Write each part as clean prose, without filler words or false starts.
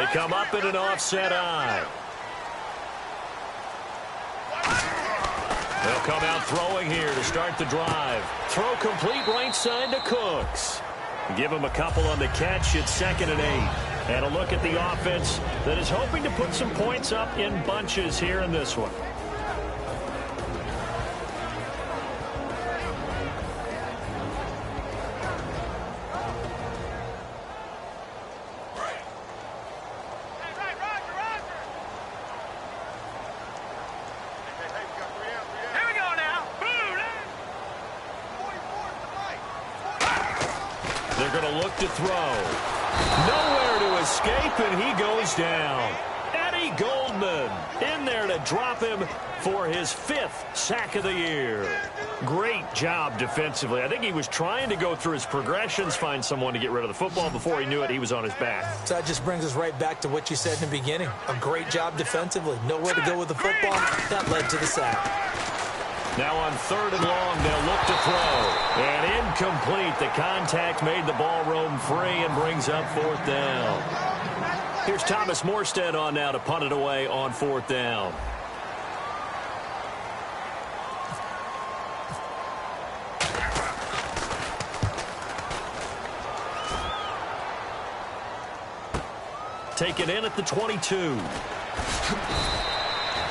They come up in an offset eye. They'll come out throwing here to start the drive. Throw complete right side to Cooks. Give him a couple on the catch. It's 2nd and 8. And a look at the offense that is hoping to put some points up in bunches here in this one. They're going to look to throw. Nowhere to escape, and he goes down. Eddie Goldman in there to drop him for his 5th sack of the year. Great job defensively. I think he was trying to go through his progressions, find someone to get rid of the football. Before he knew it, he was on his back. So that just brings us right back to what you said in the beginning. A great job defensively. Nowhere to go with the football. That led to the sack. Now on 3rd and long, they'll look to throw. And incomplete. The contact made the ball roam free and brings up 4th down. Here's Thomas Morstead on now to punt it away on 4th down. Taken in at the 22.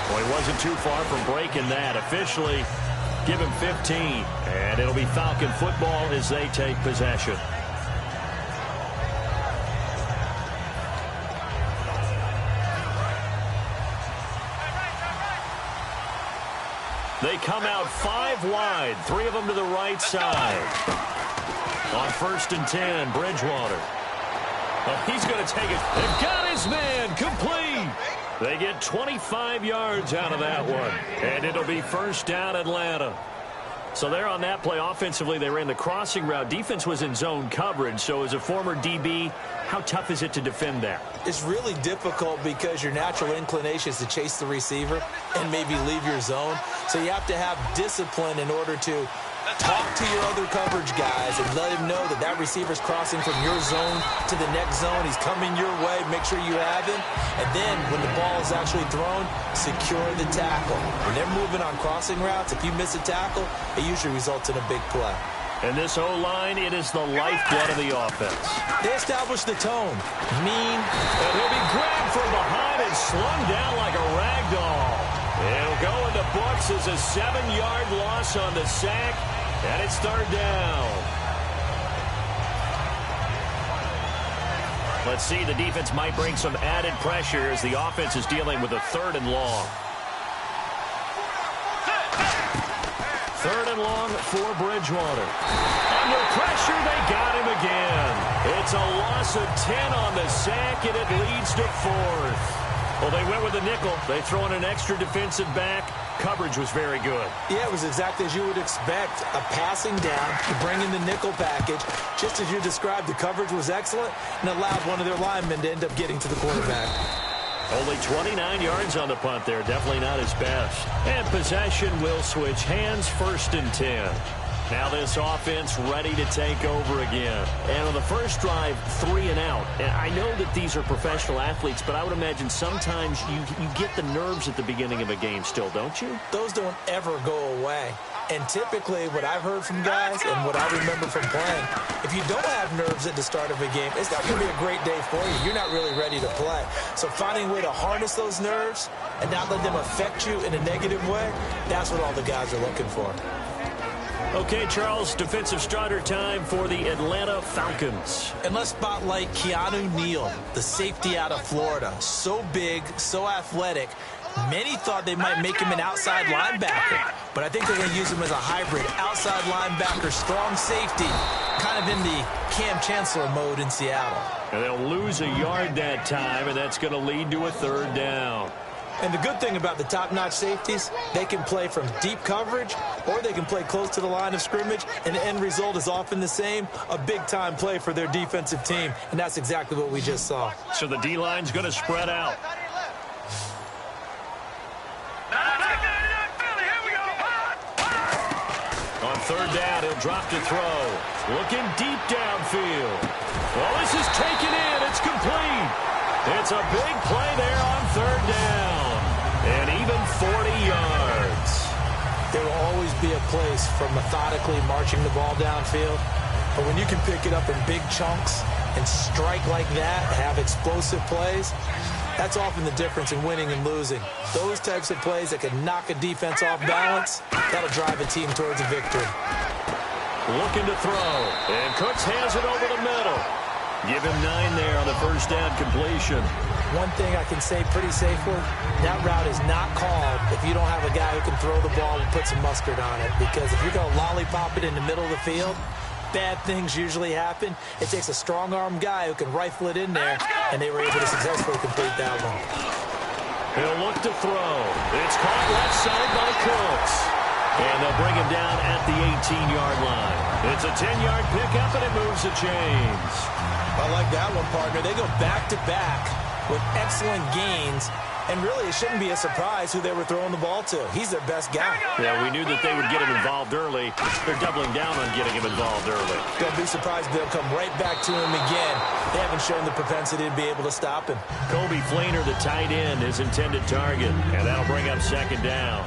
Well, he wasn't too far from breaking that. Officially, give him 15. And it'll be Falcon football as they take possession. They come out 5 wide. 3 of them to the right side. On 1st and 10, Bridgewater. Well, he's going to take it. They've got his man complete. They get 25 yards out of that one. And it'll be 1st down Atlanta. So there on that play, offensively, they ran the crossing route. Defense was in zone coverage. So as a former DB, how tough is it to defend that? It's really difficult because your natural inclination is to chase the receiver and maybe leave your zone. So you have to have discipline in order to talk to your other coverage guys and let him know that that receiver's crossing from your zone to the next zone. He's coming your way. Make sure you have him. And then when the ball is actually thrown, secure the tackle. When they're moving on crossing routes, if you miss a tackle, it usually results in a big play. And this O-line, it is the lifeblood of the offense. They establish the tone. Mean. And he'll be grabbed from behind and slung down like a rag doll. It'll go in the books as a 7-yard loss on the sack. And it's 3rd down. Let's see, the defense might bring some added pressure as the offense is dealing with a 3rd and long. 3rd and long for Bridgewater. Under pressure, they got him again. It's a loss of 10 on the sack, and it leads to 4th. Well, they went with a nickel. They throw in an extra defensive back. Coverage was very good. Yeah, it was exactly as you would expect. A passing down to bring in the nickel package. Just as you described, the coverage was excellent and allowed one of their linemen to end up getting to the quarterback. Only 29 yards on the punt there. Definitely not his best. And possession will switch hands. 1st and 10. Now this offense ready to take over again. And on the first drive, 3 and out. And I know that these are professional athletes, but I would imagine sometimes you get the nerves at the beginning of a game still, don't you? Those don't ever go away. And typically what I've heard from guys and what I remember from playing, if you don't have nerves at the start of a game, it's not going to be a great day for you. You're not really ready to play. So finding a way to harness those nerves and not let them affect you in a negative way, that's what all the guys are looking for. Okay, Charles, defensive starter time for the Atlanta Falcons. And let's spotlight Keanu Neal, the safety out of Florida. So big, so athletic. Many thought they might make him an outside linebacker, but I think they're going to use him as a hybrid. Outside linebacker, strong safety, kind of in the Cam Chancellor mode in Seattle. And they'll lose a yard that time, and that's going to lead to a 3rd down. And the good thing about the top-notch safeties, they can play from deep coverage or they can play close to the line of scrimmage, and the end result is often the same, a big-time play for their defensive team, and that's exactly what we just saw. So the D-line's going to spread out. On 3rd down, he'll drop to throw. Looking deep downfield. Well, this is taken in. It's complete. It's a big play there on third down. And even 40 yards. There will always be a place for methodically marching the ball downfield. But when you can pick it up in big chunks and strike like that, have explosive plays, that's often the difference in winning and losing. Those types of plays that can knock a defense off balance, that'll drive a team towards a victory. Looking to throw. And Cooks has it over the middle. Give him 9 there on the first down completion. One thing I can say pretty safely, that route is not called if you don't have a guy who can throw the ball and put some mustard on it. Because if you're going to lollipop it in the middle of the field, bad things usually happen. It takes a strong-armed guy who can rifle it in there, and they were able to successfully complete that one. He'll look to throw. It's caught left side by Cooks. And they'll bring him down at the 18-yard line. It's a 10-yard pickup, and it moves the chains. I like that one, partner. They go back-to-back with excellent gains. And really, it shouldn't be a surprise who they were throwing the ball to. He's their best guy. Yeah, we knew that they would get him involved early. They're doubling down on getting him involved early. Don't be surprised they'll come right back to him again. They haven't shown the propensity to be able to stop him. Kobe Fleener, the tight end, his intended target. And that'll bring up second down.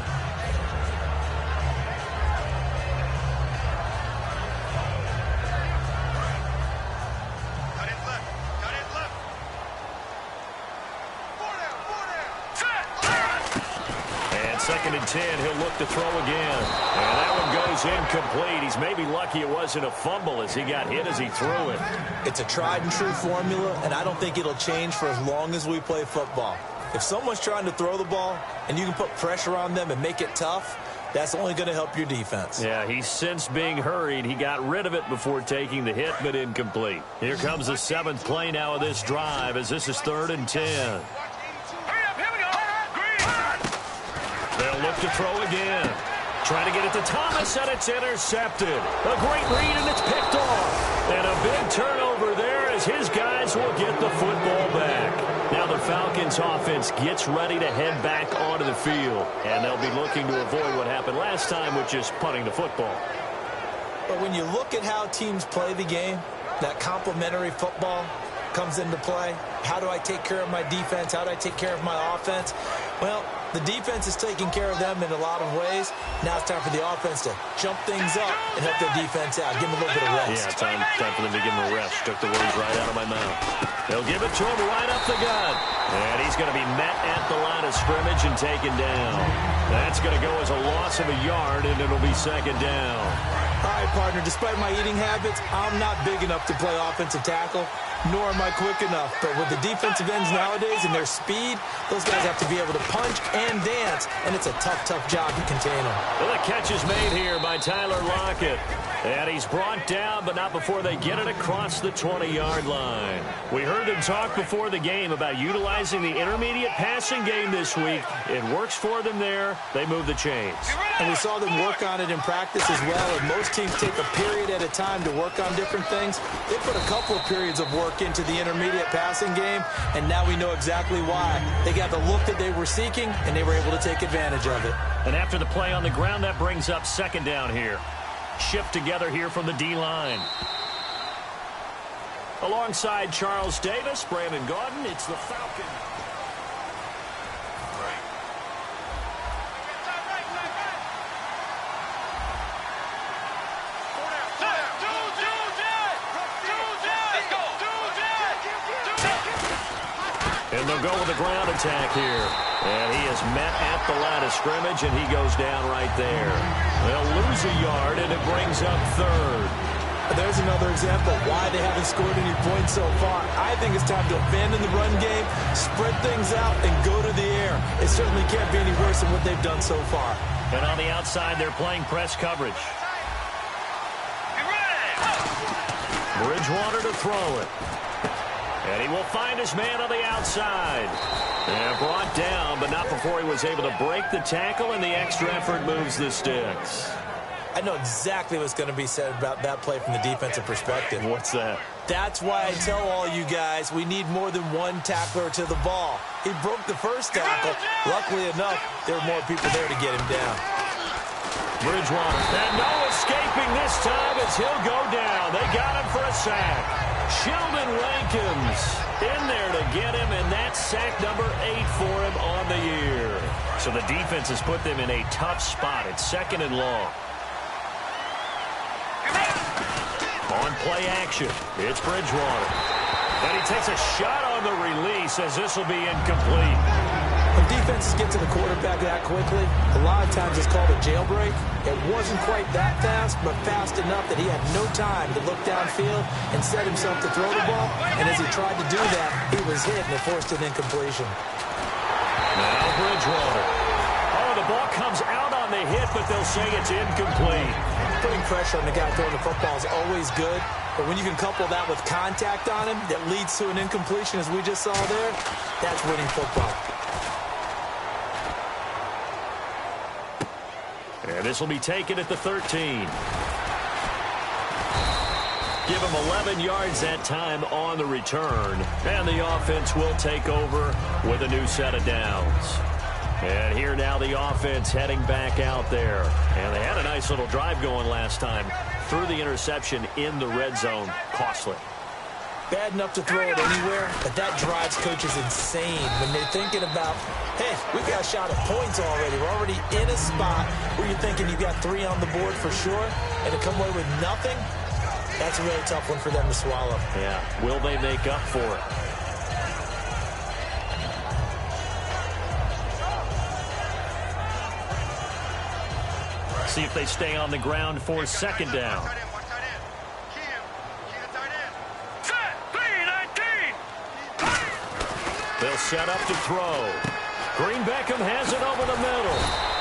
Second and 10, he'll look to throw again. And that one goes incomplete. He's maybe lucky it wasn't a fumble as he got hit as he threw it. It's a tried-and-true formula, and I don't think it'll change for as long as we play football. If someone's trying to throw the ball and you can put pressure on them and make it tough, that's only going to help your defense. Yeah, he's since being hurried. He got rid of it before taking the hit, but incomplete. Here comes the 7th play now of this drive as this is 3rd and 10. They'll look to throw again. Trying to get it to Thomas, and it's intercepted. A great read, and it's picked off. And a big turnover there as his guys will get the football back. Now the Falcons offense gets ready to head back onto the field. And they'll be looking to avoid what happened last time, which is punting the football. But when you look at how teams play the game, that complementary football comes into play. How do I take care of my defense? How do I take care of my offense? Well, the defense is taking care of them in a lot of ways. Now it's time for the offense to jump things up and help their defense out. Give them a little bit of rest. Yeah, time for them to give him a rest. Took the words right out of my mouth. They'll give it to him right up the gut. And he's going to be met at the line of scrimmage and taken down. That's going to go as a loss of a yard, and it'll be second down. All right, partner, despite my eating habits, I'm not big enough to play offensive tackle, nor am I quick enough. But with the defensive ends nowadays and their speed, those guys have to be able to punch and dance, and it's a tough, tough job to contain them. Well, the catch is made here by Tyler Lockett. And he's brought down, but not before they get it across the 20-yard line. We heard them talk before the game about utilizing the intermediate passing game this week. It works for them there. They move the chains. And we saw them work on it in practice as well. And most teams take a period at a time to work on different things. They put a couple of periods of work into the intermediate passing game, and now we know exactly why. They got the look that they were seeking, and they were able to take advantage of it. And after the play on the ground, that brings up second down here. Shift together here from the D-line. Alongside Charles Davis, Brandon Gaudin, it's the Falcons. And they'll go with a ground attack here. And he is met at the line of scrimmage, and he goes down right there. They'll lose a yard, and it brings up third. There's another example of why they haven't scored any points so far. I think it's time to abandon the run game, spread things out, and go to the air. It certainly can't be any worse than what they've done so far. And on the outside, they're playing press coverage. Bridgewater to throw it. And he will find his man on the outside. And brought down, but not before he was able to break the tackle, and the extra effort moves the sticks. I know exactly what's going to be said about that play from the defensive perspective. What's that? That's why I tell all you guys we need more than one tackler to the ball. He broke the first tackle. Luckily enough, there were more people there to get him down. Bridgewater. And no escaping this time as he'll go down. They got him for a sack. Sheldon Rankins in there to get him, and that's sack number 8 for him on the year. So the defense has put them in a tough spot. It's 2nd and long. On play action, it's Bridgewater. And he takes a shot on the release as this will be incomplete. When defenses get to the quarterback that quickly, a lot of times it's called a jailbreak. It wasn't quite that fast, but fast enough that he had no time to look downfield and set himself to throw the ball. And as he tried to do that, he was hit and it forced an incompletion. Now Bridgewater. Oh, the ball comes out on the hit, but they'll say it's incomplete. Putting pressure on the guy throwing the football is always good, but when you can couple that with contact on him that leads to an incompletion, as we just saw there, that's winning football. And this will be taken at the 13. Give him 11 yards that time on the return, and the offense will take over with a new set of downs. And here now the offense heading back out there. And they had a nice little drive going last time. Threw the interception in the red zone. Costly. Bad enough to throw it anywhere, but that drives coaches insane when they're thinking about, hey, we got a shot at points already. We're already in a spot where you're thinking you got 3 on the board for sure, and to come away with nothing, that's a really tough one for them to swallow. Yeah, will they make up for it? See if they stay on the ground for 2nd down. They'll set up to throw. Green Beckham has it over the middle.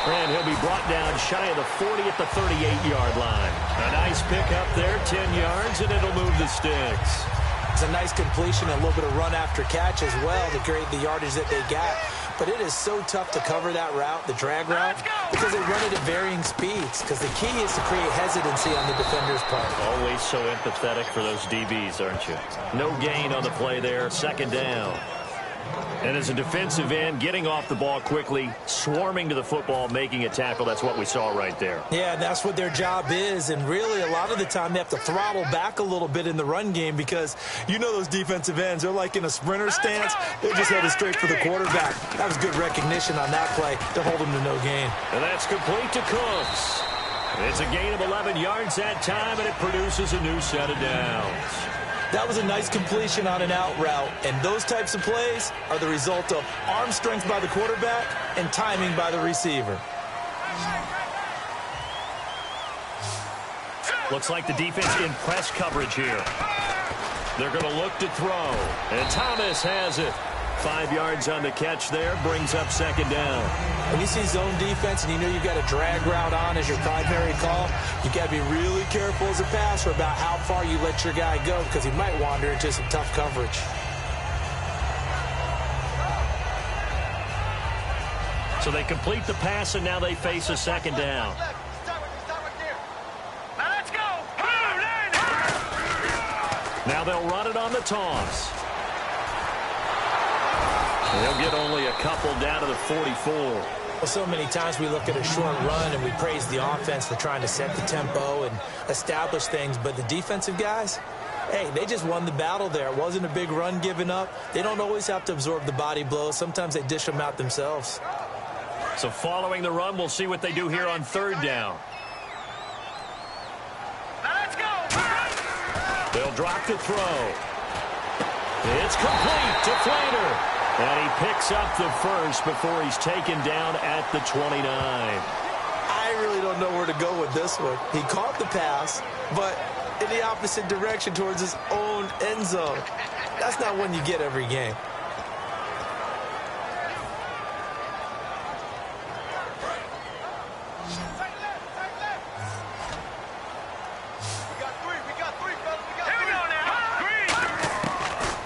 And he'll be brought down shy of the 40 at the 38-yard line. A nice pick up there, 10 yards, and it'll move the sticks. It's a nice completion and a little bit of run after catch as well to create the yardage that they got. But it is so tough to cover that route, the drag route, because they run it at varying speeds. Because the key is to create hesitancy on the defender's part. Always so empathetic for those DBs, aren't you? No gain on the play there, 2nd down. And as a defensive end, getting off the ball quickly, swarming to the football, making a tackle, that's what we saw right there. Yeah, that's what their job is. And really, a lot of the time, they have to throttle back a little bit in the run game because you know those defensive ends, they're like in a sprinter stance. They're just headed straight for the quarterback. That was good recognition on that play to hold him to no gain. And that's complete to Cooks. It's a gain of 11 yards that time, and it produces a new set of downs. That was a nice completion on an out route, and those types of plays are the result of arm strength by the quarterback and timing by the receiver. Looks like the defense in press coverage here. They're going to look to throw, and Thomas has it. 5 yards on the catch there, brings up 2nd down. When you see zone defense and you know you've got a drag route on as your primary call, you've got to be really careful as a passer about how far you let your guy go because he might wander into some tough coverage. So they complete the pass, and now they face a 2nd down. Now they'll run it on the toss. They'll get only a couple down to the 44. Well, so many times we look at a short run and we praise the offense for trying to set the tempo and establish things, but the defensive guys, hey, they just won the battle there. It wasn't a big run given up. They don't always have to absorb the body blows. Sometimes they dish them out themselves. So following the run, we'll see what they do here on 3rd down. Let's go! They'll drop the throw. It's complete to Flater. And he picks up the first before he's taken down at the 29. I really don't know where to go with this one. He caught the pass, but in the opposite direction towards his own end zone. That's not one you get every game.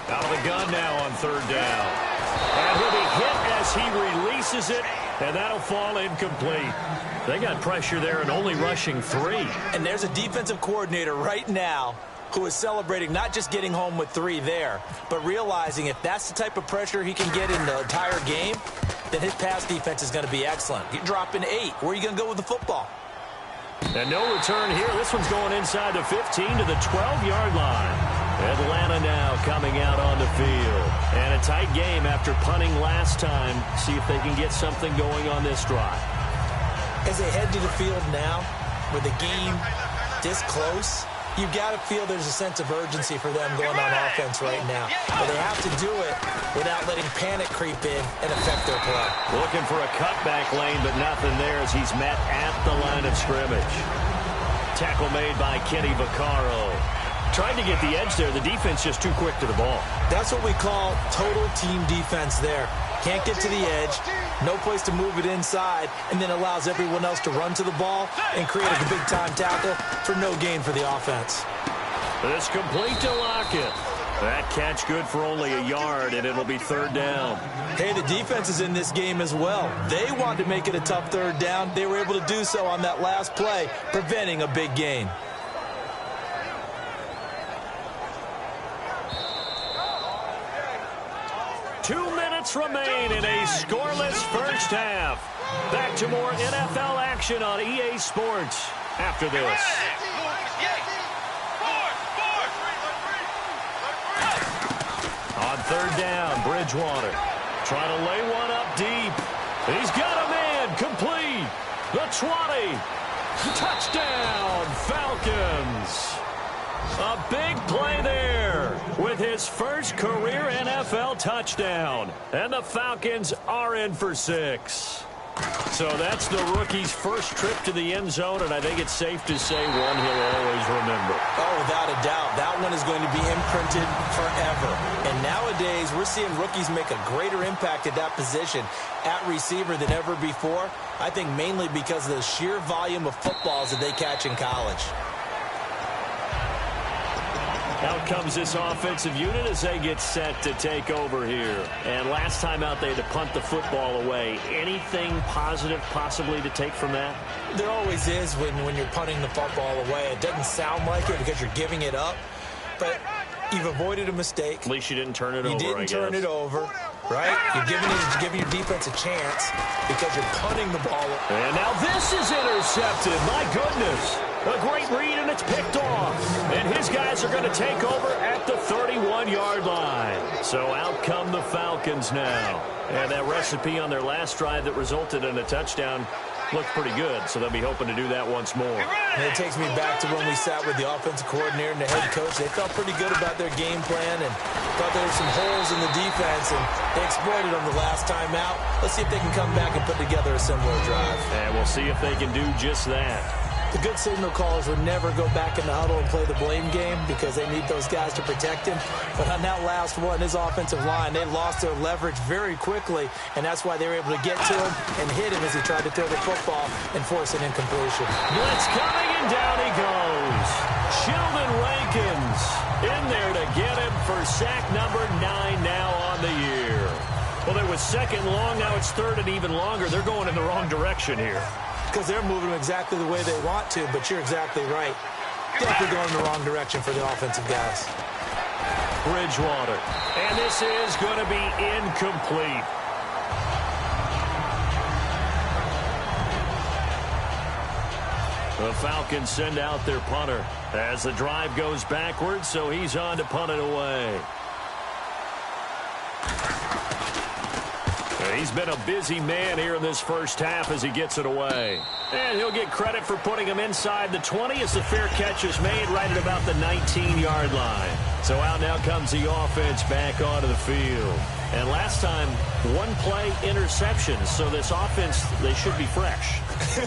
Out of the gun now on 3rd down. And he'll be hit as he releases it, and that'll fall incomplete. They got pressure there and only rushing 3. And there's a defensive coordinator right now who is celebrating not just getting home with 3 there, but realizing if that's the type of pressure he can get in the entire game, then his pass defense is going to be excellent. You're dropping 8. Where are you going to go with the football? And no return here. This one's going inside the 15 to the 12-yard line. Atlanta now coming out on the field. And a tight game after punting last time. See if they can get something going on this drive. As they head to the field now, with the game this close, you've got to feel there's a sense of urgency for them going on offense right now. But they have to do it without letting panic creep in and affect their play. Looking for a cutback lane, but nothing there as he's met at the line of scrimmage. Tackle made by Kenny Vaccaro. Tried to get the edge there. The defense just too quick to the ball. That's what we call total team defense there. Can't get to the edge, no place to move it inside, and then allows everyone else to run to the ball and create a big-time tackle for no gain for the offense. It's complete to Lockett. That catch good for only a yard, and it'll be third down. Hey, the defense is in this game as well. They wanted to make it a tough third down. They were able to do so on that last play, preventing a big gain. Remain in a scoreless first half. Back to more NFL action on EA Sports after this. On third down, Bridgewater trying to lay one up deep. He's got a man complete. The 20. Touchdown, Falcons. A big play there with his first career NFL touchdown. And the Falcons are in for 6. So that's the rookie's first trip to the end zone, and I think it's safe to say one he'll always remember. Oh, without a doubt. That one is going to be imprinted forever. And nowadays, we're seeing rookies make a greater impact at that position at receiver than ever before. I think mainly because of the sheer volume of footballs that they catch in college. Out comes this offensive unit as they get set to take over here. And last time out, they had to punt the football away. Anything positive possibly to take from that? There always is when you're punting the football away. It doesn't sound like it because you're giving it up, but you've avoided a mistake. At least you didn't turn it over, You didn't turn it over, right? You're giving your defense a chance because you're punting the ball. And now this is intercepted. My goodness. A great read, and it's picked off. And his guys are going to take over at the 31-yard line. So out come the Falcons now. And that recipe on their last drive that resulted in a touchdown looked pretty good, so they'll be hoping to do that once more. And it takes me back to when we sat with the offensive coordinator and the head coach. They felt pretty good about their game plan and thought there were some holes in the defense, and they exploited them the last time out. Let's see if they can come back and put together a similar drive. And we'll see if they can do just that. The good signal callers would never go back in the huddle and play the blame game because they need those guys to protect him. But on that last one, his offensive line, they lost their leverage very quickly, and that's why they were able to get to him and hit him as he tried to throw the football and force an incompletion. Blitz coming, and down he goes. Sheldon Rankins in there to get him for sack number 9 now on the year. Well, it was second long. Now it's third and even longer. They're going in the wrong direction here. Because they're moving them exactly the way they want to, but you're exactly right. Definitely going in the wrong direction for the offensive guys. Bridgewater. And this is going to be incomplete. The Falcons send out their punter as the drive goes backwards, so he's on to punt it away. He's been a busy man here in this first half as he gets it away. And he'll get credit for putting him inside the 20 as the fair catch is made right at about the 19-yard line. So out now comes the offense back onto the field. And last time, one play interception. So this offense, they should be fresh.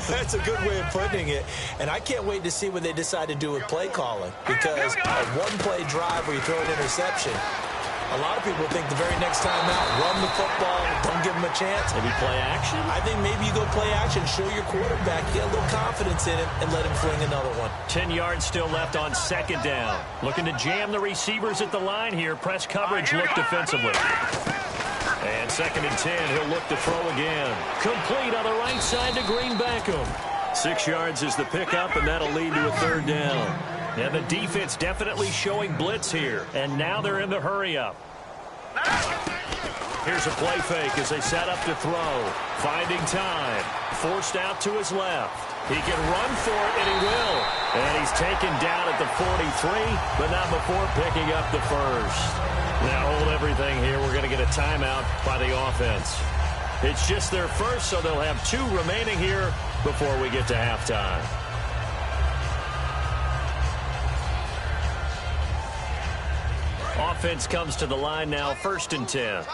That's a good way of putting it. And I can't wait to see what they decide to do with play calling. Because a one-play drive where you throw an interception, a lot of people think the very next time out, run the football, don't give him a chance. Maybe play action? I think maybe you go play action, show your quarterback, get a little confidence in him, and let him fling another one. 10 yards still left on second down. Looking to jam the receivers at the line here. Press coverage, look defensively. And second and 10, he'll look to throw again. Complete on the right side to Green Beckham. 6 yards is the pickup, and that'll lead to a third down. And the defense definitely showing blitz here. And now they're in the hurry-up. Here's a play fake as they set up to throw. Finding time. Forced out to his left. He can run for it, and he will. And he's taken down at the 43, but not before picking up the first. Now hold everything here. We're going to get a timeout by the offense. It's just their first, so they'll have 2 remaining here before we get to halftime. Offense comes to the line now, 1st and 10.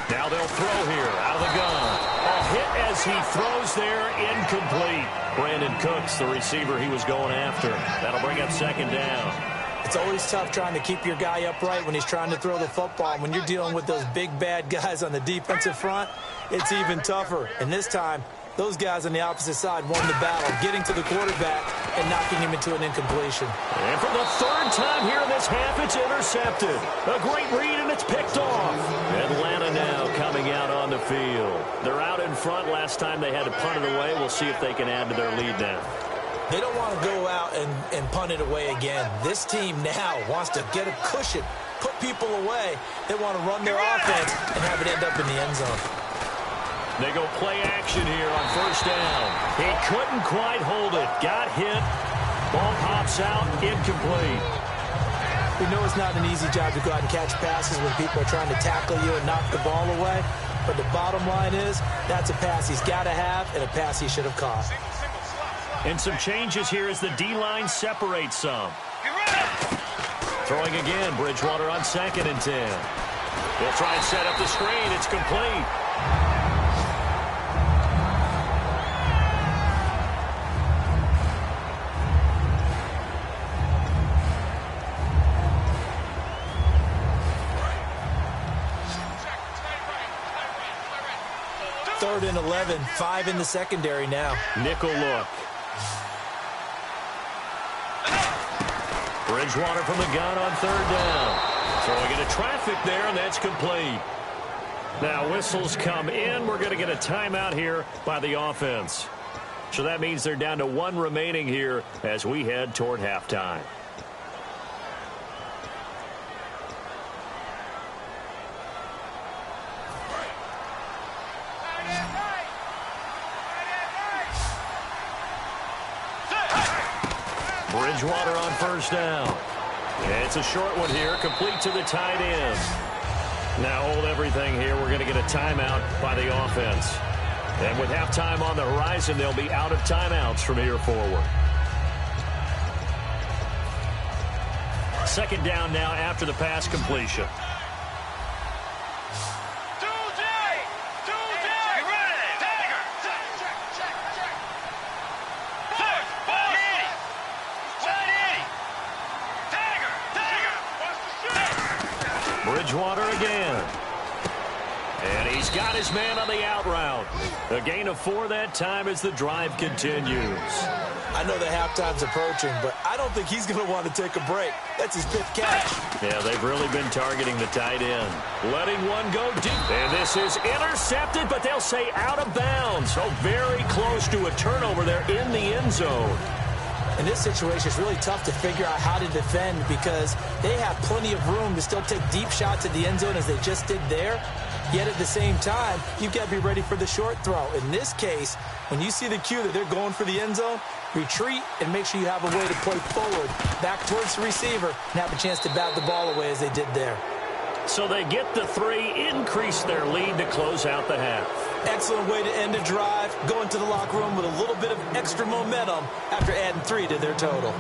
Now they'll throw here out of the gun. A hit as he throws there, incomplete. Brandon Cooks, the receiver he was going after. That'll bring up 2nd down. It's always tough trying to keep your guy upright when he's trying to throw the football. When you're dealing with those big, bad guys on the defensive front, it's even tougher. And this time, those guys on the opposite side won the battle, getting to the quarterback and knocking him into an incompletion. And for the 3rd time here in this half, it's intercepted. A great read, and it's picked off. Atlanta now coming out on the field. They're out in front. Last time they had to punt it away. We'll see if they can add to their lead now. They don't want to go out and punt it away again. This team now wants to get a cushion, put people away. They want to run their offense and have it end up in the end zone. They go play action here on 1st down. He couldn't quite hold it. Got hit. Ball pops out. Incomplete. We know it's not an easy job to go out and catch passes when people are trying to tackle you and knock the ball away. But the bottom line is that's a pass he's got to have and a pass he should have caught. And some changes here as the D-line separates some. Throwing again, Bridgewater on 2nd and 10. They'll try and set up the screen. It's complete. Third and 11, 5 in the secondary now. Nickel look. Bridgewater from the gun on 3rd down. Throwing into traffic there, and that's complete. Now whistles come in. We're going to get a timeout here by the offense. So that means they're down to 1 remaining here as we head toward halftime. Bridgewater on 1st down. It's a short one here, complete to the tight end. Now hold everything here. We're going to get a timeout by the offense. And with halftime on the horizon, they'll be out of timeouts from here forward. 2nd down now after the pass completion. Bridgewater again. And he's got his man on the out route. A gain of 4 that time as the drive continues. I know that halftime's approaching, but I don't think he's going to want to take a break. That's his 5th catch. Yeah, they've really been targeting the tight end. Letting one go deep. And this is intercepted, but they'll say out of bounds. So very close to a turnover there in the end zone. In this situation, it's really tough to figure out how to defend because they have plenty of room to still take deep shots at the end zone as they just did there. Yet at the same time, you've got to be ready for the short throw. In this case, when you see the cue that they're going for the end zone, retreat and make sure you have a way to play forward, back towards the receiver, and have a chance to bat the ball away as they did there. So they get the 3, increase their lead to close out the half. Excellent way to end a drive, go into the locker room with a little bit of extra momentum after adding 3 to their total.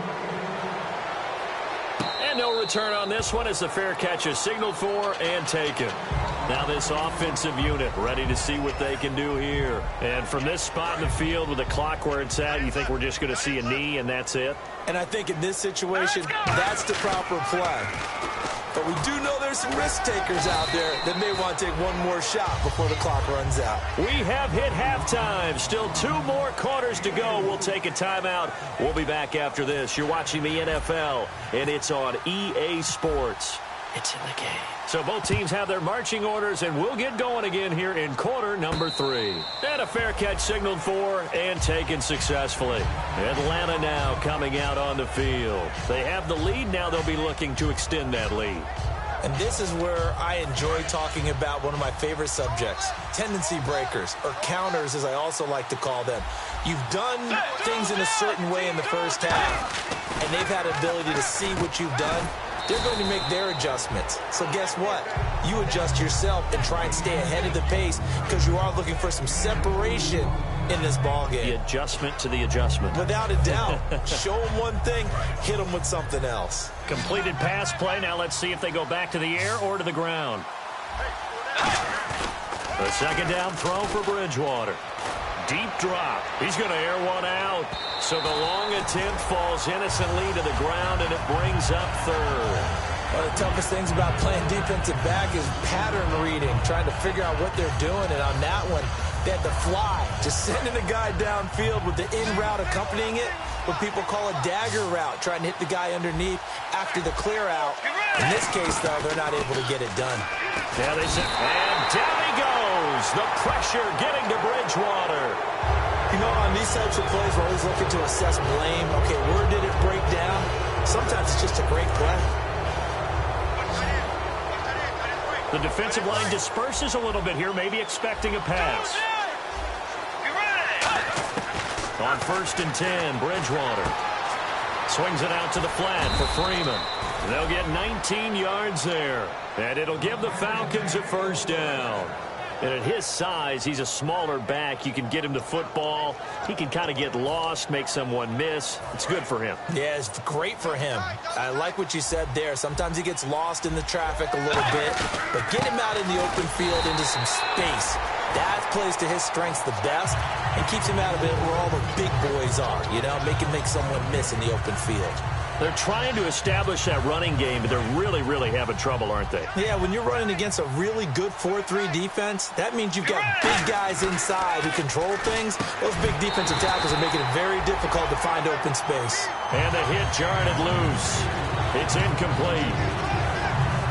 And no return on this one as the fair catch is signaled for and taken. Now this offensive unit ready to see what they can do here. And from this spot in the field with the clock where it's at, you think we're just going to see a knee and that's it? And I think in this situation, that's the proper play. But we do know there's some risk takers out there that may want to take one more shot before the clock runs out. We have hit halftime. Still 2 more quarters to go. We'll take a timeout. We'll be back after this. You're watching the NFL, and it's on EA Sports. it's in the game. So both teams have their marching orders, and we'll get going again here in quarter number 3. And a fair catch signaled for and taken successfully. Atlanta now coming out on the field. They have the lead. Now they'll be looking to extend that lead. And this is where I enjoy talking about one of my favorite subjects, tendency breakers, or counters as I also like to call them. You've done things in a certain way in the first half, and they've had an ability to see what you've done. They're going to make their adjustments. So guess what? You adjust yourself and try and stay ahead of the pace because you are looking for some separation in this ball game. The adjustment to the adjustment. Without a doubt. Show them one thing, hit them with something else. Completed pass play. Now let's see if they go back to the air or to the ground. The second down throw for Bridgewater. Deep drop. He's going to air one out. So the long attempt falls innocently to the ground, and it brings up third. One of the toughest things about playing defensive back is pattern reading, trying to figure out what they're doing. And on that one, they had to fly, just sending a guy downfield with the in route accompanying it, what people call a dagger route, trying to hit the guy underneath after the clear out. In this case, though, they're not able to get it done. Yeah, they said, and down he goes. The pressure getting to Bridgewater. You know, on these types of plays, we're always looking to assess blame. Okay, where did it break down? Sometimes it's just a great play. The defensive line disperses a little bit here, maybe expecting a pass. On 1st and 10, Bridgewater swings it out to the flat for Freeman. They'll get 19 yards there, and it'll give the Falcons a first down. And at his size, he's a smaller back. You can get him to football. He can kind of get lost, make someone miss. It's good for him. Yeah, it's great for him. I like what you said there. Sometimes he gets lost in the traffic a little bit, but get him out in the open field into some space. That plays to his strengths the best and keeps him out of it where all the big boys are, you know, make someone miss in the open field. They're trying to establish that running game, but they're really, really having trouble, aren't they? Yeah, when you're running against a really good 4-3 defense, that means you've got big guys inside who control things. Those big defensive tackles are making it very difficult to find open space. And the hit jarred it loose. It's incomplete.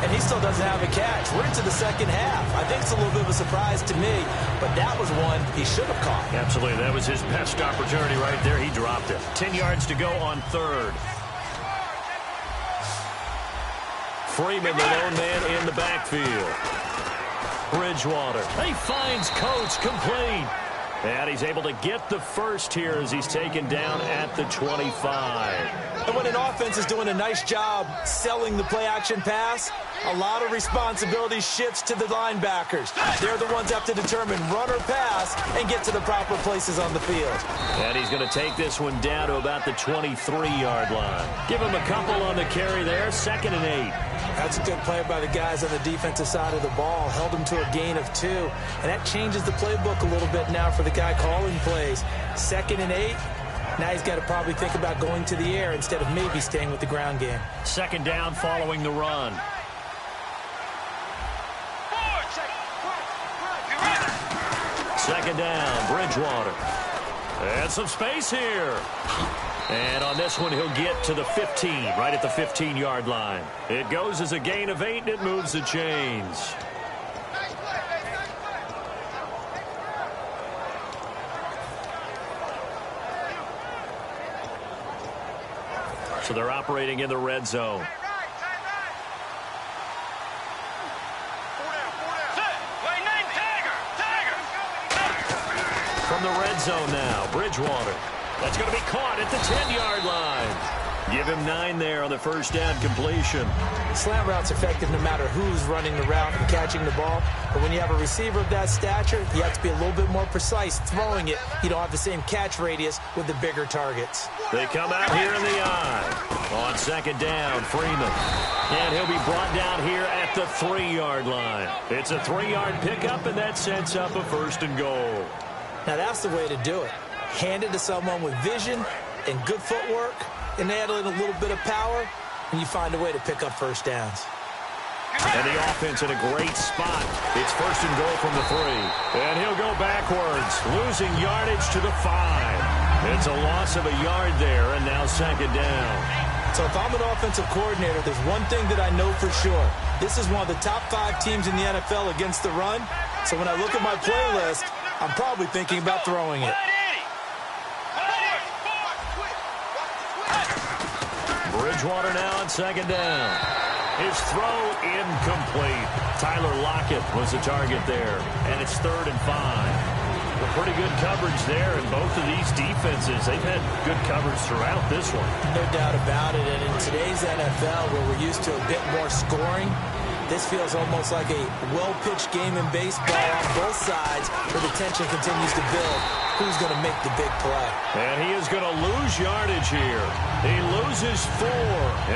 And he still doesn't have a catch. We're into the second half. I think it's a little bit of a surprise to me, but that was one he should have caught. Absolutely. That was his best opportunity right there. He dropped it. 10 yards to go on 3rd. Freeman, the lone man in the backfield. Bridgewater. He finds Coates complete. And he's able to get the first here as he's taken down at the 25. And when an offense is doing a nice job selling the play-action pass, a lot of responsibility shifts to the linebackers. They're the ones that have to determine run or pass and get to the proper places on the field. And he's going to take this one down to about the 23-yard line. Give him a couple on the carry there, 2nd and 8. That's a good play by the guys on the defensive side of the ball. Held him to a gain of 2. And that changes the playbook a little bit now for the guy calling plays. 2nd and 8. Now he's got to probably think about going to the air instead of maybe staying with the ground game. 2nd down following the run. Second down, Bridgewater. And some space here. And on this one, he'll get to the 15, right at the 15-yard line. It goes as a gain of 8, and it moves the chains. So they're operating in the red zone. From the red zone now, Bridgewater. That's going to be caught at the 10-yard line. Give him 9 there on the first down completion. Slant route's effective no matter who's running the route and catching the ball. But when you have a receiver of that stature, you have to be a little bit more precise throwing it. You don't have the same catch radius with the bigger targets. They come out here in the eye. On 2nd down, Freeman. And he'll be brought down here at the 3-yard line. It's a 3-yard pickup, and that sets up a 1st and goal. Now that's the way to do it. Hand it to someone with vision and good footwork, and add in a little bit of power, and you find a way to pick up first downs. And the offense in a great spot. It's 1st and goal from the 3. And he'll go backwards, losing yardage to the 5. It's a loss of a yard there, and now 2nd down. So if I'm an offensive coordinator, there's one thing that I know for sure. This is one of the top 5 teams in the NFL against the run. So when I look at my playlist, I'm probably thinking about throwing it. Bridgewater now on second down. His throw incomplete. Tyler Lockett was the target there, and it's 3rd and 5. Well, pretty good coverage there, and both of these defenses, they've had good coverage throughout this one. No doubt about it, and in today's NFL, where we're used to a bit more scoring, this feels almost like a well-pitched game in baseball on both sides, where the tension continues to build. Who's going to make the big play? And he is going to lose yardage here. He loses 4,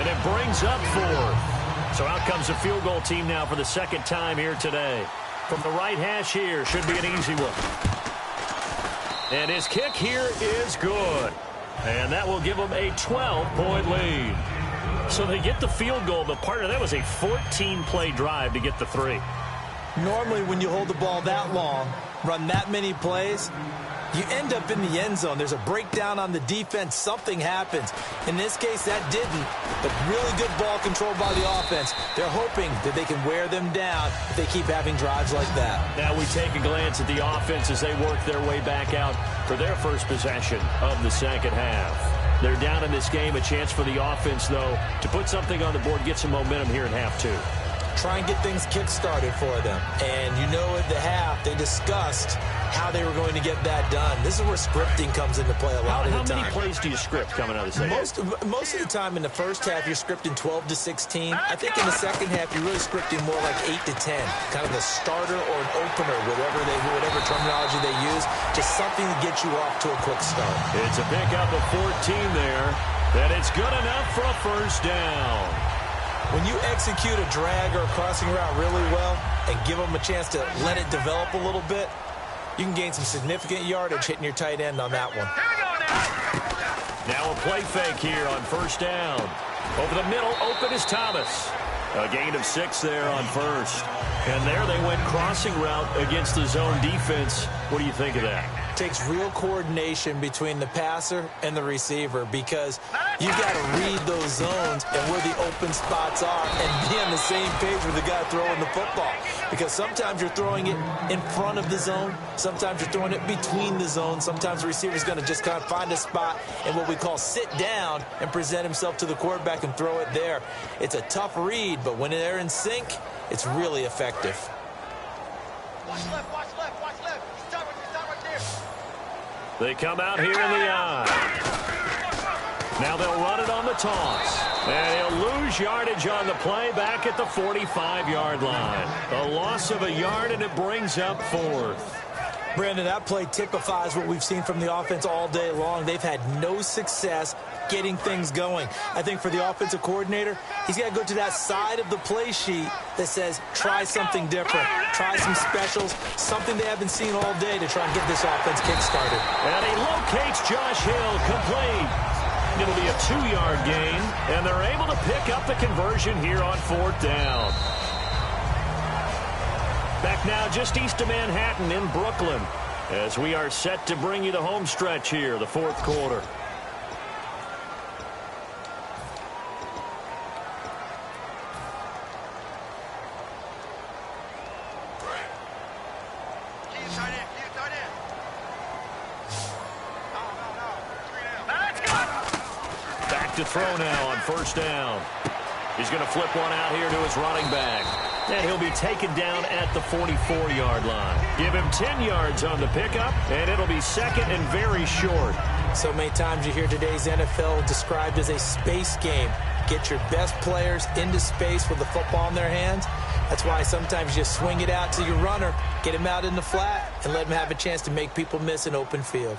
and it brings up 4. So out comes the field goal team now for the second time here today. From the right hash here, should be an easy one. And his kick here is good. And that will give them a 12-point lead. So they get the field goal, but part of that was a 14-play drive to get the 3. Normally, when you hold the ball that long, run that many plays, you end up in the end zone. There's a breakdown on the defense. Something happens. In this case, that didn't. But really good ball control by the offense. They're hoping that they can wear them down if they keep having drives like that. Now we take a glance at the offense as they work their way back out for their first possession of the second half. They're down in this game. A chance for the offense, though, to put something on the board, get some momentum here in half 2. Try and get things kick-started for them. And you know at the half, they discussed how they were going to get that done. This is where scripting comes into play a lot of the time. How many plays do you script coming out of the second half? Most of the time in the first half, you're scripting 12 to 16. I think in the second half, you're really scripting more like 8 to 10. Kind of a starter or an opener, whatever terminology they use. Just something to get you off to a quick start. It's a pickup of 14 there. And it's good enough for a first down. When you execute a drag or a crossing route really well and give them a chance to let it develop a little bit, you can gain some significant yardage hitting your tight end on that one. Now a play fake here on first down. Over the middle, open is Thomas. A gain of 6 there on first. And there they went crossing route against the zone defense. What do you think of that? Takes real coordination between the passer and the receiver, because you've got to read those zones and where the open spots are and be on the same page with the guy throwing the football. Because sometimes you're throwing it in front of the zone. Sometimes you're throwing it between the zones. Sometimes the receiver's going to just kind of find a spot and what we call sit down and present himself to the quarterback and throw it there. It's a tough read, but when they're in sync, it's really effective. Watch left, watch left, watch left. Stop right there. They come out here in the eye. Now they'll run it on the toss. And he'll lose yardage on the play back at the 45-yard line. A loss of a yard, and it brings up 4th. Brandon, that play typifies what we've seen from the offense all day long. They've had no success getting things going. I think for the offensive coordinator, he's got to go to that side of the play sheet that says, try something different, try some specials, something they haven't seen all day to try and get this offense kick-started. And he locates Josh Hill, complete. It'll be a 2-yard gain, and they're able to pick up the conversion here on 4th down. Back now just east of Manhattan in Brooklyn, as we are set to bring you the home stretch here, the 4th quarter. Back to throw now on first down. He's going to flip one out here to his running back. And he'll be taken down at the 44-yard line. Give him 10 yards on the pickup, and it'll be second and very short. So many times you hear today's NFL described as a space game. Get your best players into space with the football in their hands. That's why sometimes you swing it out to your runner, get him out in the flat, and let him have a chance to make people miss an open field.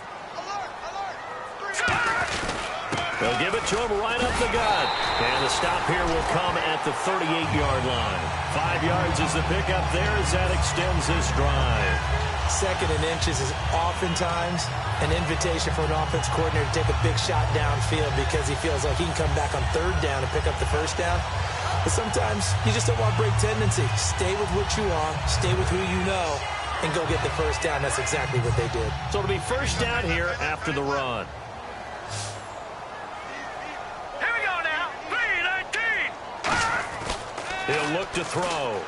They'll give it to him right up the gut. And the stop here will come at the 38-yard line. 5 yards is the pickup there as that extends this drive. Second and inches is oftentimes an invitation for an offense coordinator to take a big shot downfield because he feels like he can come back on 3rd down and pick up the first down. But sometimes you just don't want to break tendency. Stay with what you are, stay with who you know, and go get the first down. That's exactly what they did. So it'll be first down here after the run. Here we go now. He'll look to throw.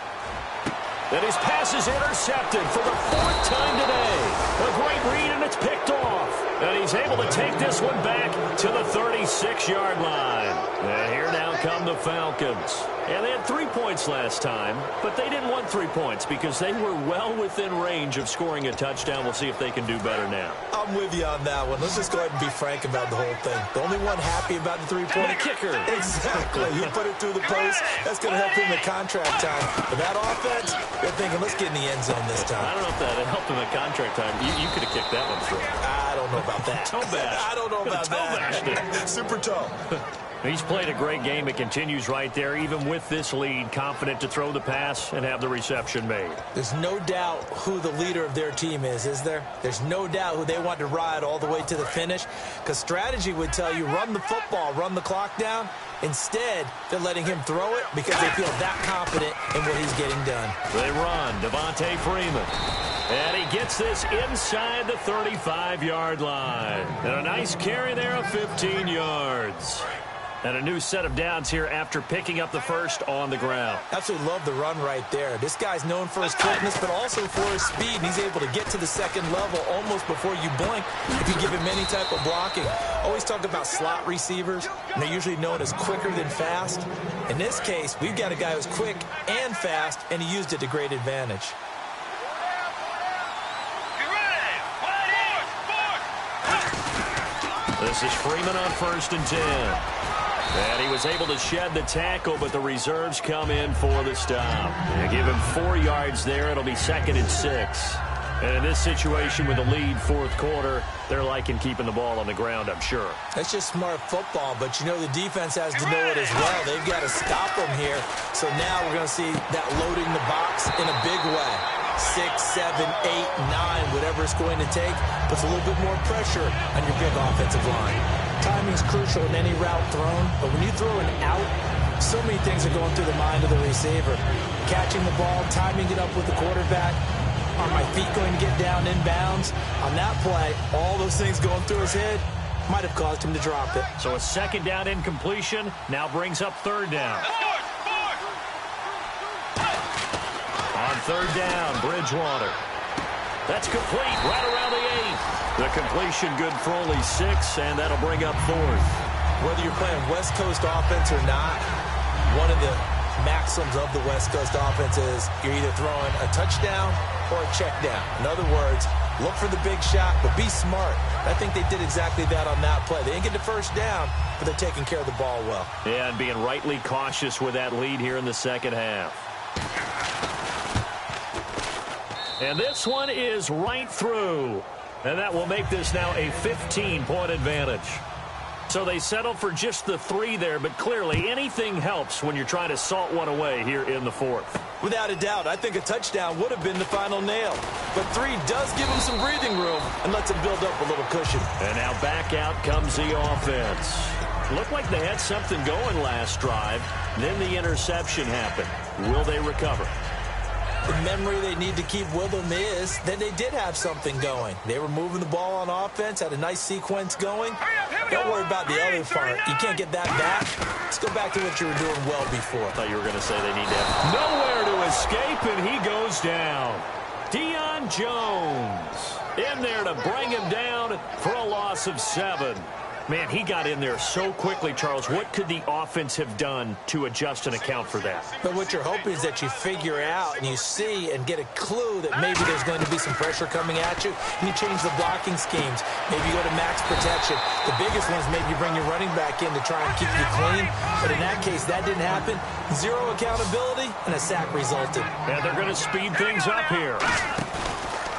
And his pass is intercepted for the 4th time today. A great read, and it's picked off. And he's able to take this one back to the 36-yard line. And here now come the Falcons. And they had 3 points last time, but they didn't want 3 points because they were well within range of scoring a touchdown. We'll see if they can do better now. I'm with you on that one. Let's just go ahead and be frank about the whole thing. The only one happy about the 3-point kicker. Exactly. He put it through the post. That's going to help him in contract time. But that offense, they're thinking, let's get in the end zone this time. I don't know if that helped him at contract time. You could have kicked that one through. I don't know about that. Toe bash. I don't know about that. Super toe. He's played a great game. It continues right there, even with this lead, confident to throw the pass and have the reception made. There's no doubt who the leader of their team is there? There's no doubt who they want to ride all the way to the finish, because strategy would tell you run the football, run the clock down. Instead, they're letting him throw it because they feel that confident in what he's getting done. They run. Devontae Freeman. And he gets this inside the 35-yard line. And a nice carry there of 15 yards. And a new set of downs here after picking up the first on the ground. Absolutely love the run right there. This guy's known for his quickness, but also for his speed. And he's able to get to the second level almost before you blink if you give him any type of blocking. Always talk about slot receivers, and they're usually known as quicker than fast. In this case, we've got a guy who's quick and fast, and he used it to great advantage. This is Freeman on 1st and 10. And he was able to shed the tackle, but the reserves come in for the stop. They give him 4 yards there. It'll be 2nd and 6. And in this situation with a lead 4th quarter, they're liking keeping the ball on the ground, I'm sure. That's just smart football, but you know the defense has to know it as well. They've got to stop them here. So now we're going to see that loading the box in a big way. 6, 7, 8, 9, whatever it's going to take, puts a little bit more pressure on your big offensive line. Timing is crucial in any route thrown, but when you throw an out, so many things are going through the mind of the receiver. Catching the ball, timing it up with the quarterback. Are my feet going to get down in bounds? On that play, all those things going through his head might have caused him to drop it. So a 2nd down incompletion now brings up 3rd down. On 3rd down, Bridgewater. That's complete right around the 8. The completion good for only 6, and that'll bring up 4th. Whether you're playing West Coast offense or not, one of the maxims of the West Coast offense is you're either throwing a touchdown or a check down. In other words, look for the big shot, but be smart. I think they did exactly that on that play. They didn't get the first down, but they're taking care of the ball well. Yeah, and being rightly cautious with that lead here in the second half. And this one is right through. And that will make this now a 15-point advantage. So they settle for just the 3 there, but clearly anything helps when you're trying to salt one away here in the 4th. Without a doubt, I think a touchdown would have been the final nail. But 3 does give him some breathing room and lets him build up a little cushion. And now back out comes the offense. Looked like they had something going last drive. Then the interception happened. Will they recover? The memory they need to keep with them is that they did have something going. They were moving the ball on offense, had a nice sequence going. Don't worry about the other part. You can't get that back. Let's go back to what you were doing well before. I thought you were going to say they need to have nowhere to escape, and he goes down. Deion Jones in there to bring him down for a loss of 7. Man, he got in there so quickly, Charles. What could the offense have done to adjust and account for that? But what you're hoping is that you figure out and you see and get a clue that maybe there's going to be some pressure coming at you, and you change the blocking schemes. Maybe you go to max protection. The biggest one is maybe you bring your running back in to try and keep you clean. But in that case, that didn't happen. 0 accountability, and a sack resulted. And they're going to speed things up here.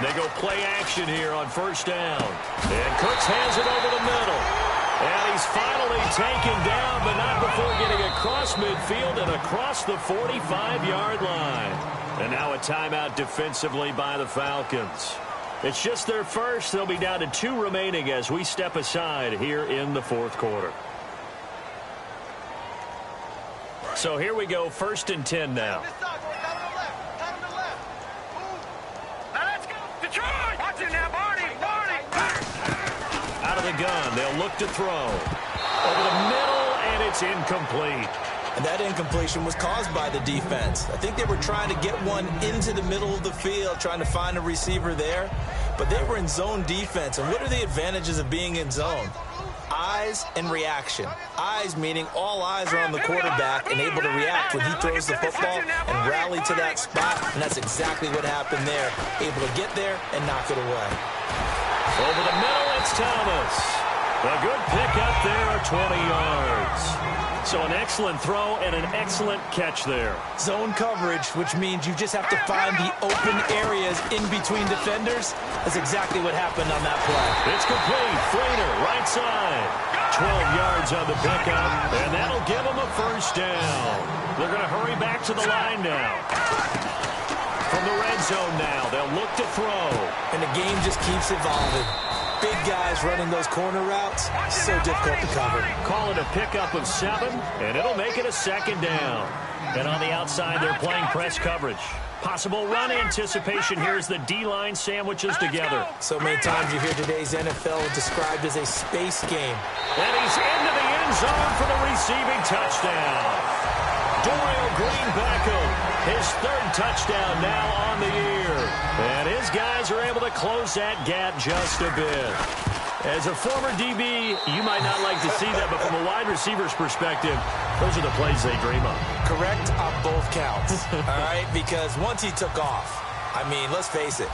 They go play action here on 1st down. And Cooks hands it over the middle. And he's finally taken down, but not before getting across midfield and across the 45-yard line. And now a timeout defensively by the Falcons. It's just their first. They'll be down to 2 remaining as we step aside here in the 4th quarter. So here we go, 1st and 10 now. Out of the gun, they'll look to throw. Over the middle, and it's incomplete. And that incompletion was caused by the defense. I think they were trying to get one into the middle of the field, trying to find a receiver there. But they were in zone defense. And what are the advantages of being in zone? Eyes and reaction. Eyes meaning all eyes are on the quarterback and able to react when he throws the football and rally to that spot. And that's exactly what happened there. Able to get there and knock it away. Over the middle, it's Thomas. A good pickup there, 20 yards. So an excellent throw and an excellent catch there. Zone coverage, which means you just have to find the open areas in between defenders. That's exactly what happened on that play. It's complete. Frater, right side. 12 yards on the pickup, and that'll give them a first down. They're going to hurry back to the line now. From the red zone now, they'll look to throw. And the game just keeps evolving. Big guys running those corner routes, so difficult to cover. Call it a pickup of 7, and it'll make it a second down. And on the outside, they're playing press coverage. Possible run anticipation here as the D-line sandwiches together. So many times you hear today's NFL described as a space game. And he's into the end zone for the receiving touchdown. Dorial Green Beckham, his 3rd touchdown now on the year. And his guys are able to close that gap just a bit. As a former DB, you might not like to see that, but from a wide receiver's perspective, those are the plays they dream of. Correct on both counts, all right? Because once he took off, I mean, let's face it,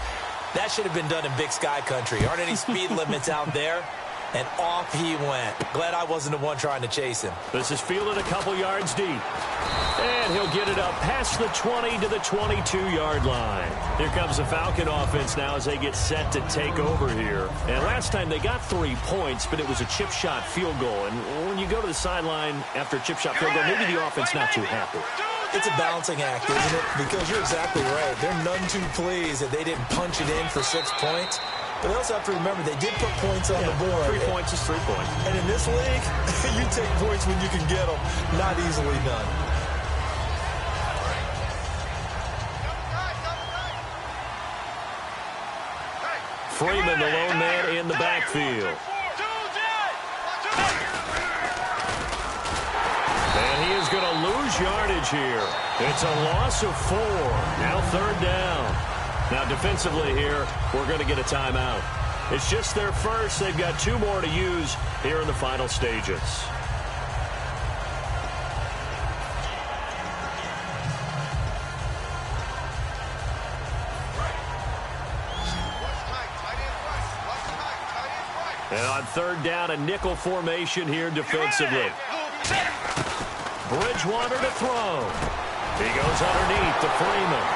that should have been done in Big Sky Country. Aren't any speed limits out there? And off he went. Glad I wasn't the one trying to chase him. This is fielded a couple yards deep. And he'll get it up past the 20 to the 22-yard line. Here comes the Falcon offense now as they get set to take over here. And last time they got 3 points, but it was a chip shot field goal. And when you go to the sideline after a chip shot field goal, maybe the offense not too happy. It's a balancing act, isn't it? Because you're exactly right. They're none too pleased that they didn't punch it in for 6 points. But they also have to remember they did put points on the board. 3 points is 3 points. And in this league, you take points when you can get them. Not easily done. Freeman, the lone man in the backfield. And he is going to lose yardage here. It's a loss of 4. Now 3rd down. Now defensively here, we're going to get a timeout. It's just their first. They've got 2 more to use here in the final stages. And on 3rd down, a nickel formation here defensively. Bridgewater to throw. He goes underneath to Freeman.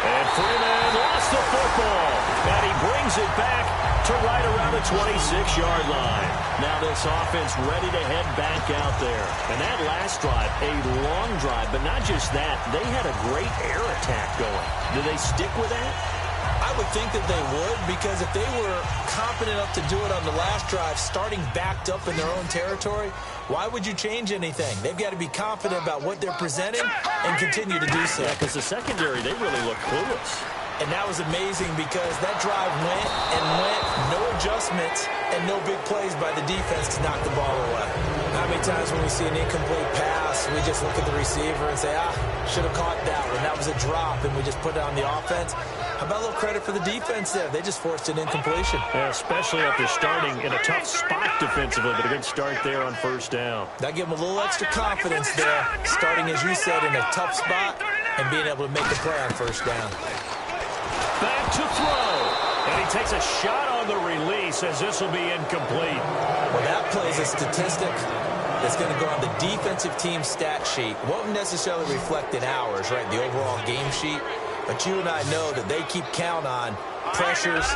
And Freeman lost the football. And he brings it back to right around the 26-yard line. Now this offense ready to head back out there. And that last drive, a long drive, but not just that. They had a great air attack going. Do they stick with that? I would think that they would, because if they were confident enough to do it on the last drive, starting backed up in their own territory, why would you change anything? They've got to be confident about what they're presenting and continue to do so. Yeah, because the secondary, they really look clueless. And that was amazing because that drive went and went, no adjustments, and no big plays by the defense to knock the ball away. How many times when we see an incomplete pass, we just look at the receiver and say, should have caught that one. That was a drop, and we just put it on the offense. How about a little credit for the defense there? They just forced an incompletion. Yeah, especially after starting in a tough spot defensively, but a good start there on 1st down. That gave them a little extra confidence there, starting, as you said, in a tough spot and being able to make the play on 1st down. Back to throw. And he takes a shot on the release as this will be incomplete. Well, that play is a statistic that's going to go on the defensive team stat sheet. Won't necessarily reflect in ours, right, the overall game sheet. But you and I know that they keep count on pressures,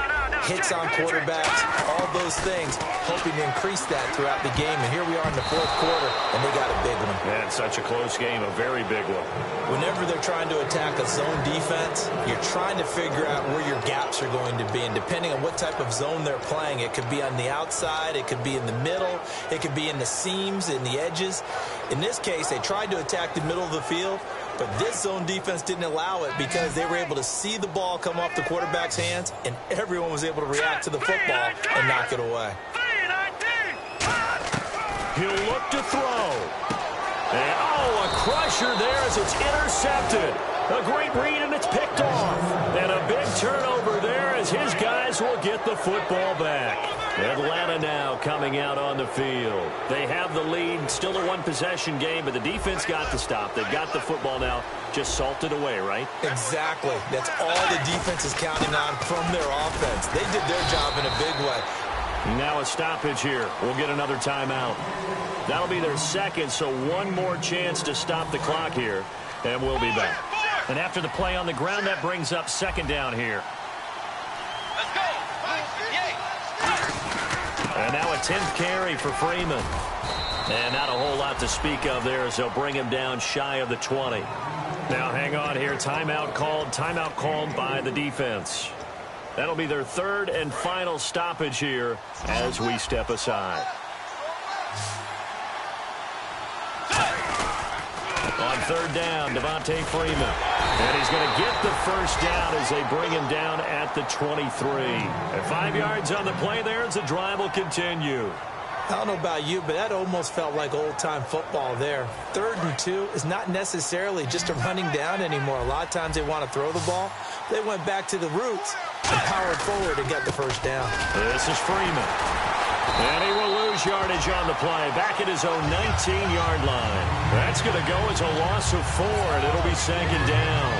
hits on quarterbacks, all those things, hoping to increase that throughout the game. And here we are in the 4th quarter, and they got a big one. Yeah, it's such a close game, a very big one. Whenever they're trying to attack a zone defense, you're trying to figure out where your gaps are going to be. And depending on what type of zone they're playing, it could be on the outside, it could be in the middle, it could be in the seams, in the edges. In this case, they tried to attack the middle of the field, but this zone defense didn't allow it because they were able to see the ball come off the quarterback's hands, and everyone was able to react to the football and knock it away. He'll look to throw. And, oh, a crusher there as it's intercepted. A great read, and it's picked off. And a big turnover there as his guys will get the football back. Atlanta now coming out on the field. They have the lead, still a one-possession game, but the defense got to stop. They've got the football now, just salted away, right? Exactly. That's all the defense is counting on from their offense. They did their job in a big way. Now a stoppage here. We'll get another timeout. That'll be their second, so one more chance to stop the clock here, and we'll be back. And after the play on the ground, that brings up second down here. Let's go. And now a 10th carry for Freeman. And not a whole lot to speak of there as they'll bring him down shy of the 20. Now hang on here. Timeout called by the defense. That'll be their third and final stoppage here as we step aside. On third down, Devontae Freeman. And he's going to get the first down as they bring him down at the 23. And 5 yards on the play there as the drive will continue. I don't know about you, but that almost felt like old-time football there. 3rd and 2 is not necessarily just a running down anymore. A lot of times they want to throw the ball. They went back to the roots and powered forward and got the first down. This is Freeman. And he will lose yardage on the play. Back at his own 19-yard line. That's going to go as a loss of 4, and it'll be second down.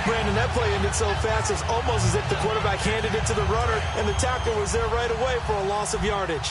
Brandon, that play ended so fast, it's almost as if the quarterback handed it to the runner, and the tackle was there right away for a loss of yardage.